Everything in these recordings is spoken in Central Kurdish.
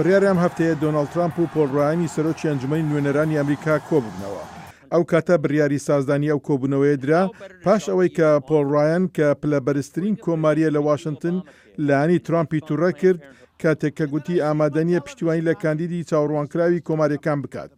بڕیاری ئەم هەفتەیە دۆناڵد ترامپ و پۆڵ ڕایانی سەرۆکی ئەنجومەنی نوێنەرانی ئەمریکا کۆبوونەوە. ئەو کاتە بڕیاری سازدانی ئەو کۆبوونەوەیە درا پاش ئەوەی کە پۆڵ ڕایان کە پلەبەرزترین کۆماریە لە واشنگتن لایەنی ترامپی تووڕە کرد کاتێک کە گوتی ئامادەنیە پشتیوانی لە کاندیدی چاوەڕوانکراوی کۆماریەکان بکات.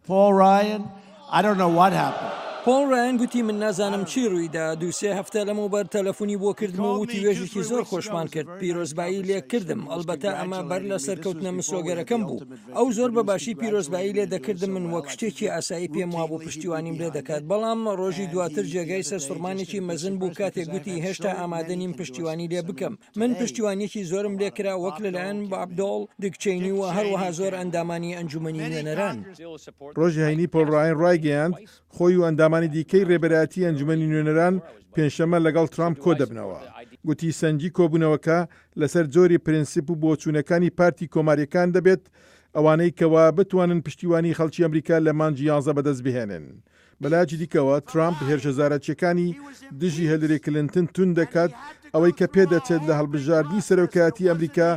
پۆڵ ڕایان گوتی من نازانم چی ڕوویدا. دووسێ هەفتە لەمەوبەر تەلەفۆنی بۆ کردمەوە وتی وێژێکی زۆر خۆشمان کرد، پیرۆزبایی لێ کردم. ئەلبەتە ئەمە بەر لە سەرکەوتنە مسۆگەرەکەم بوو. ئەو زۆر بەباشی پیرۆزبایی لێ دەکردم، من وەک شتێکی ئاسایی پێم وا بۆ پشتیوانیم لێ دەکات. بەڵام ڕۆژی دواتر جێگای سەرسوڕمانێکی مەزن بوو کاتێک گوتی هێشتا ئامادەنیم پشتیوانی لێ بکەم. من پشتیوانیەکی زۆرم لێ کرا وەک لەلایەن بابدۆڵ، دیک چینی و هەروەها زۆر ئەندامانی ئەنجومەنی نوێنەران. ڕۆژی هەینی پۆڵ ڕایان ڕایگەیاند خۆی و ئەندامانی دیکەی ڕێبەرایەتی ئەنجومەنی نوێنەران پێنجشەممە لەگەڵ ترامپ کۆ دەبنەوە. گوتی سەنجی کۆبوونەوەکە لەسەر جۆری پرینسیپ و بۆچوونەکانی پارتی کۆماریەکان دەبێت ئەوانەی کەوا بتوانن پشتیوانی خەڵکی ئەمریکا لە مانگی 11 بەدەست بهێنن. بەلایەکی دیکەوە ترامپ هێرشەزارەتچیەکانی دژی هیلاری کلینتن تون دەکات ئەوەی کە پێدەچێت لە هەڵبژاردنی سەرۆکایەتی ئەمریکا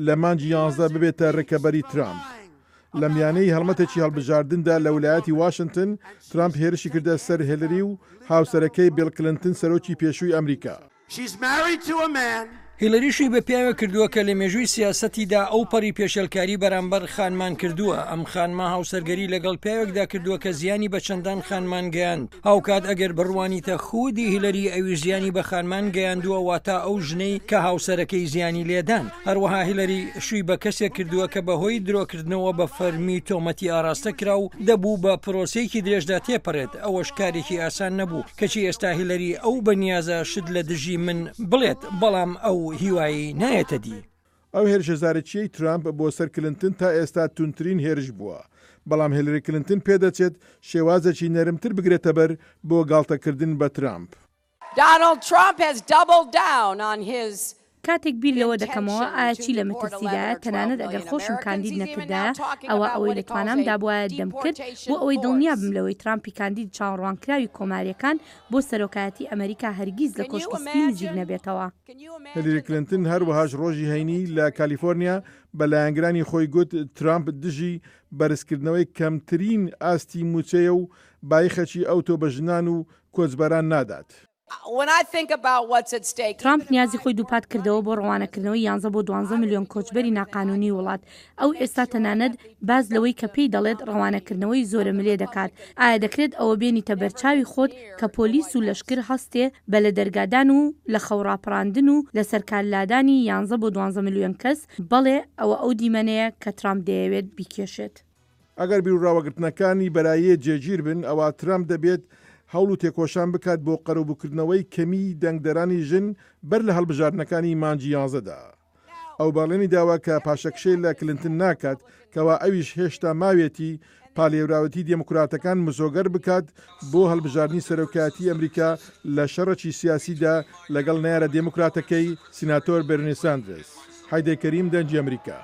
لە مانگی 11 ببێتە ڕێکەبەری ترامپ. لە میانەی هەڵمەتێکی هەڵبژاردندا لە ویلایەتی واشنگتن ترامپ هێرشی کردە سەر هیلاری و هاوسەرەکەی بیل کلینتن سەرۆکی پێشووی ئەمریکا. هیلەریشی بە پیاوە کردووە کە لە مێژووی سیاسەتیدا ئەو پەڕی پێشەلکاری بەرامبەر خانمان کردووە. ئەم خانما هاوسەرگەری لەگەڵ پیاوێکدا کردووە کە زیانی بە چەندان خانمان گەیاند. هاوکات ئەگەر بڕوانیتە خودی هیلەری ئەوی زیانی بە خانمان گەیاندووە واتە ئەو ژنەی کە هاوسەرەکەی زیانی لێدان. هەروەها هیلەری شووی بە کەسێک کردووە کە بەهۆی درۆکردنەوە بە فەرمی تۆمەتی ئاراستە کرا و دەبوو بە پرۆسەیەکی درێژدا تێپەڕێت. ئەوەش کارێکی ئاسان نەبوو کەچی ئێستا هیلەری ئەو بەنیازە شت لە دژی من بڵێت، بەڵام ئەو هیوایی نایەتە دی. ئەو هێرشەزارەتچیەی ترامپ بۆ سەر کلینتن تا ئێستا تونترین هێرش بووە، بەڵام هیلاری کلینتن پێدەچێت شێوازێکی نەرمتر بگرێتە بەر بۆ گاڵتەکردن بە ترامپ. کاتێک بیر لەوە دەکەمەوە ئایا چی لە مەترسیدایە تەنانەت ئەگەر خۆشم کاندید نەکردایە ئەوەی لە توانام دابواە دەم کرد بۆ ئەوەی دڵنیا بم لەوەی ترامپی کاندید چاوەڕوانکراوی کۆماریەکان بۆ سەرۆکایەتی ئەمریکا هەرگیز لە کۆشکستی نزیک نەبێتەوە. هیلاری کلینتن هەروەهاش ڕۆژی هەینی لە کالیفۆرنیا بە لایەنگرانی خۆی گوت ترامپ دژی بەرزکردنەوەی کەمترین ئاستی موچەیە و بایخەکی ئەوتۆ بە ژنان و کۆچبەران نادات. ترامپ نیازی خۆی دووپات کردەوە بۆ ڕەوانەکردنەوەی 11 بۆ 12 میلیۆن کۆچبەری ناقانونی وڵات. ئەو ئێستا تەنانەت باز لەوەی کە پێی دەڵێت ڕەوانەکردنەوەی زۆرە ملێ دەکات. ئایا دەکرێت ئەوە بێنیتە بەرچاوی خۆت کە پۆلیس و لەشکر هەستێ بە لە دەرگادان و لە خەوڕاپڕاندن و لە سەرکارلادانی 11 بۆ 12 میلیۆن کەس؟ بەڵێ ئەوە ئەو دیمەنەیە کە ترامپ دەیەوێت بیکێشێت. ئەگەر بیرڕاوەگرتنەکانی بەرایە جێگیر بن ئەوە ترامپ دەبێت هەوڵ و تێکۆشان بکات بۆ قەرەوبووکردنەوەی کەمی دەنگدەرانی ژن بەر لە هەڵبژاردنەکانی مانگی 11دا. ئەو باڵێنی داوا کە پاشەکشەی لە کلینتن ناکات کەوا ئەویش هێشتا ماوێتی پالێوراوەتی دێموکراتەکان مزۆگەر بکات بۆ هەڵبژاردننی سەرۆکایەتی ئەمریکا لە شەڕەکی سیاسیدا لەگەڵ نارە دێموکراتەکەی سیناتۆر بەرنی ساندرس. حیدەر کەریم، دەنگی ئەمریکا.